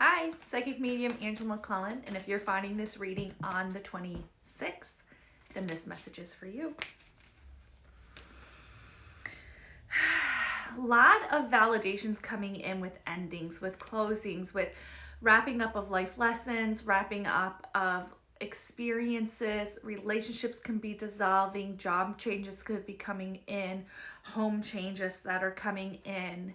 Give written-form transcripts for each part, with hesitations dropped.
Hi, Psychic Medium Angela McClellan, and if you're finding this reading on the 26th, then this message is for you. A lot of validations coming in with endings, with closings, with wrapping up of life lessons, wrapping up of experiences. Relationships can be dissolving, job changes could be coming in, home changes that are coming in.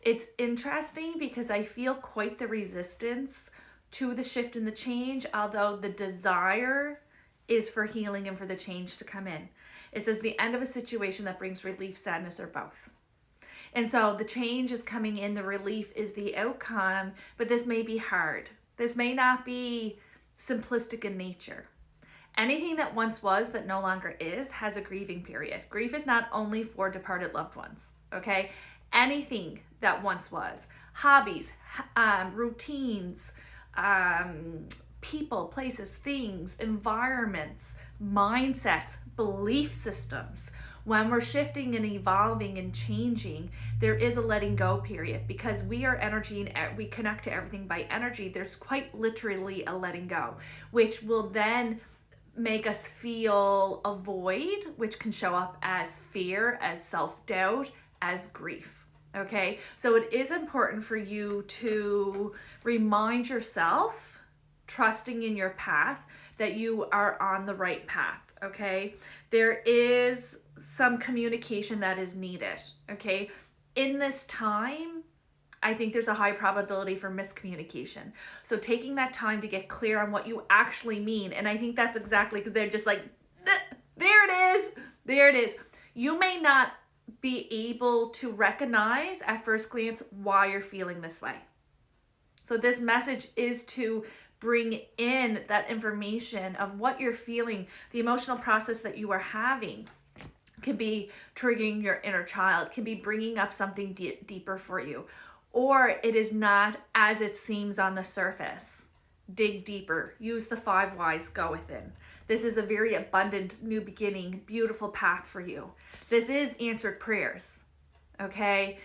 It's interesting because I feel quite the resistance to the shift and the change, although the desire is for healing and for the change to come in. It says the end of a situation that brings relief, sadness, or both. And so the change is coming in, the relief is the outcome, but this may be hard. This may not be simplistic in nature. Anything that once was that no longer is has a grieving period. Grief is not only for departed loved ones, okay? Anything that once was, hobbies, routines, people, places, things, environments, mindsets, belief systems. When we're shifting and evolving and changing, there is a letting go period because we are energy and we connect to everything by energy. There's quite literally a letting go, which will then make us feel a void, which can show up as fear, as self-doubt, as grief. Okay, so it is important for you to remind yourself, trusting in your path, that you are on the right path. Okay, there is some communication that is needed. Okay, in this time, I think there's a high probability for miscommunication. So taking that time to get clear on what you actually mean, and I think that's exactly because they're just like, there it is, there it is. You may not be able to recognize at first glance why you're feeling this way. So this message is to bring in that information of what you're feeling, the emotional process that you are having. Can be triggering your inner child, can be bringing up something deeper for you, or it is not as it seems on the surface. Dig deeper, use the 5 whys, go within. This is a very abundant new beginning, beautiful path for you. This is answered prayers, okay?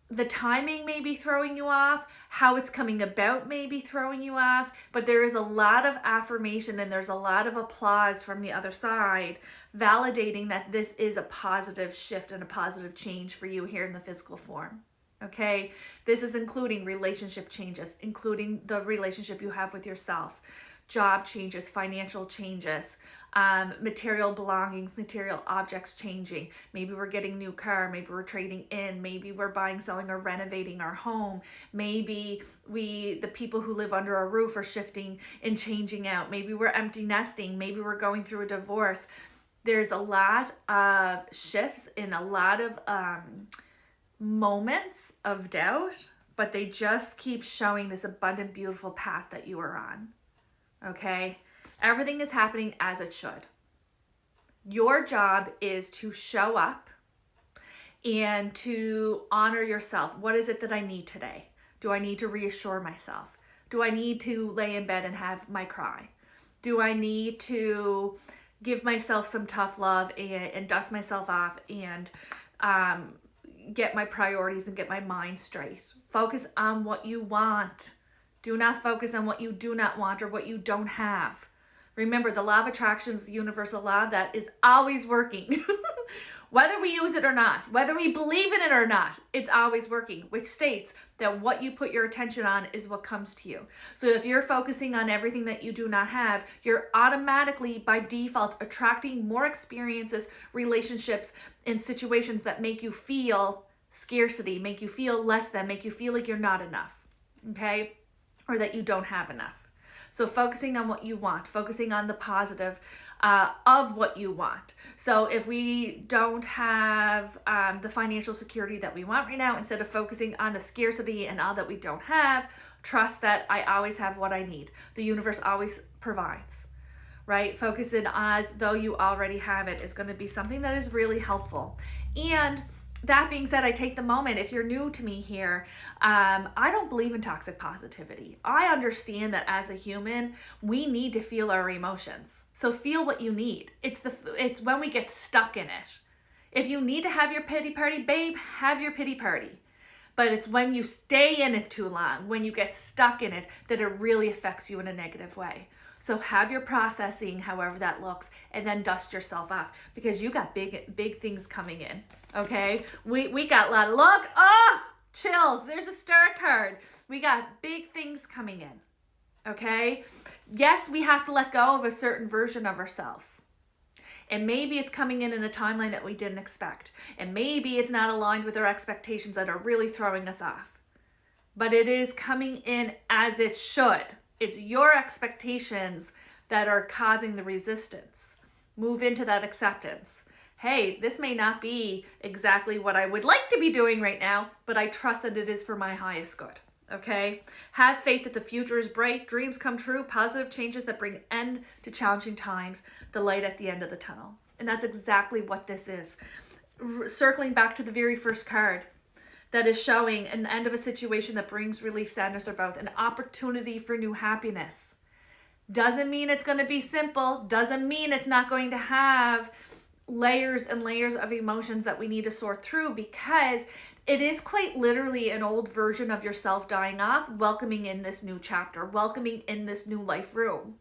The timing may be throwing you off, how it's coming about may be throwing you off, but there is a lot of affirmation and there's a lot of applause from the other side, validating that this is a positive shift and a positive change for you here in the physical form. Okay, this is including relationship changes, including the relationship you have with yourself, job changes, financial changes, material belongings, material objects changing. Maybe we're getting a new car, maybe we're trading in, maybe we're buying, selling, or renovating our home. Maybe the people who live under our roof are shifting and changing out. Maybe we're empty nesting, maybe we're going through a divorce. There's a lot of shifts in a lot of moments of doubt, but they just keep showing this abundant, beautiful path that you are on. Okay? Everything is happening as it should. Your job is to show up and to honor yourself. What is it that I need today? Do I need to reassure myself? Do I need to lay in bed and have my cry? Do I need to give myself some tough love and dust myself off and get my priorities and get my mind straight? Focus on what you want. Do not focus on what you do not want or what you don't have. Remember, the law of attraction is the universal law that is always working. Whether we use it or not, whether we believe in it or not, it's always working, which states that what you put your attention on is what comes to you. So if you're focusing on everything that you do not have, you're automatically, by default, attracting more experiences, relationships, and situations that make you feel scarcity, make you feel less than, make you feel like you're not enough, okay? Or that you don't have enough. So focusing on what you want, focusing on the positive of what you want. So if we don't have the financial security that we want right now, instead of focusing on the scarcity and all that we don't have, trust that I always have what I need. The universe always provides, right? Focusing as though you already have it is going to be something that is really helpful. And that being said, I take the moment, if you're new to me here, I don't believe in toxic positivity. I understand that as a human, we need to feel our emotions. So feel what you need. It's when we get stuck in it. If you need to have your pity party, babe, have your pity party. But it's when you stay in it too long, when you get stuck in it, that it really affects you in a negative way. So have your processing, however that looks, and then dust yourself off, because you got big things coming in. Okay, we got a lot of luck. Oh, chills. There's a star card. We got big things coming in. Okay, yes, we have to let go of a certain version of ourselves. And maybe it's coming in a timeline that we didn't expect. And maybe it's not aligned with our expectations that are really throwing us off. But it is coming in as it should. It's your expectations that are causing the resistance. Move into that acceptance. Hey, this may not be exactly what I would like to be doing right now, but I trust that it is for my highest good. Okay? Have faith that the future is bright, dreams come true, positive changes that bring end to challenging times, the light at the end of the tunnel. And that's exactly what this is. Circling back to the very first card, that is showing an end of a situation that brings relief, sadness, or both, an opportunity for new happiness. Doesn't mean it's going to be simple. Doesn't mean it's not going to have layers and layers of emotions that we need to sort through, because it is quite literally an old version of yourself dying off, welcoming in this new chapter, welcoming in this new life room.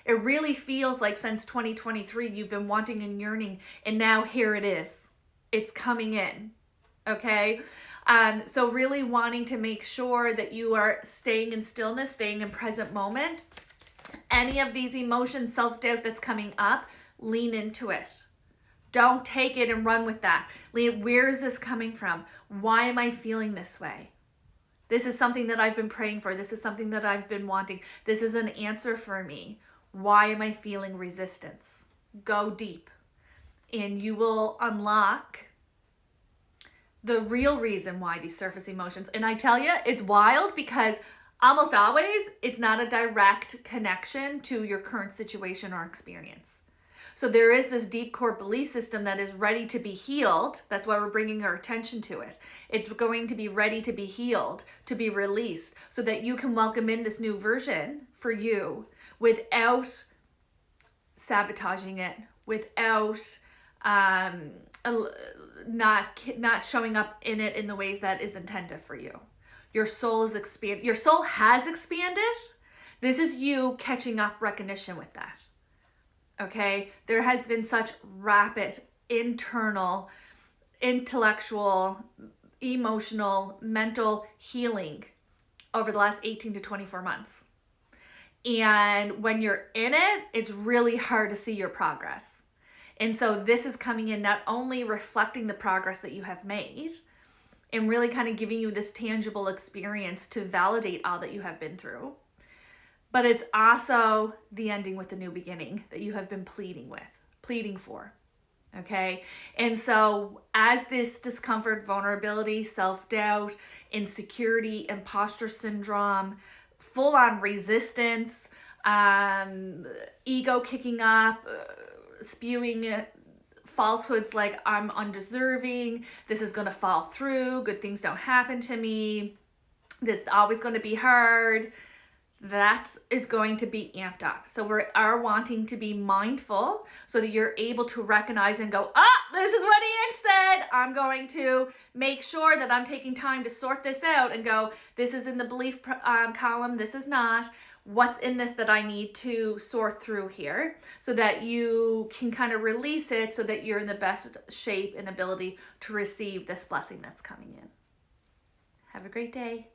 It really feels like since 2023, you've been wanting and yearning, and now here it is. It's coming in, okay? So really wanting to make sure that you are staying in stillness, staying in present moment. Any of these emotions, self-doubt that's coming up, lean into it. Don't take it and run with that. Where is this coming from? Why am I feeling this way? This is something that I've been praying for. This is something that I've been wanting. This is an answer for me. Why am I feeling resistance? Go deep, and you will unlock the real reason why these surface emotions. And I tell you, it's wild, because almost always it's not a direct connection to your current situation or experience. So there is this deep core belief system that is ready to be healed. That's why we're bringing our attention to it. It's going to be ready to be healed, to be released, so that you can welcome in this new version for you without sabotaging it, without not showing up in it in the ways that is intended for you. Your soul is expanded. Your soul has expanded. This is you catching up recognition with that. Okay, there has been such rapid internal, intellectual, emotional, mental healing over the last 18 to 24 months. And when you're in it, it's really hard to see your progress. And so this is coming in not only reflecting the progress that you have made, and really kind of giving you this tangible experience to validate all that you have been through, but it's also the ending with the new beginning that you have been pleading for, okay? And so as this discomfort, vulnerability, self-doubt, insecurity, imposter syndrome, full-on resistance, ego kicking up, spewing falsehoods like I'm undeserving, this is going to fall through, good things don't happen to me, this is always going to be hard, that is going to be amped up. So we are wanting to be mindful so that you're able to recognize and go, this is what Ange said. I'm going to make sure that I'm taking time to sort this out and go, this is in the belief column, this is not. What's in this that I need to sort through here, so that you can kind of release it, so that you're in the best shape and ability to receive this blessing that's coming in. Have a great day.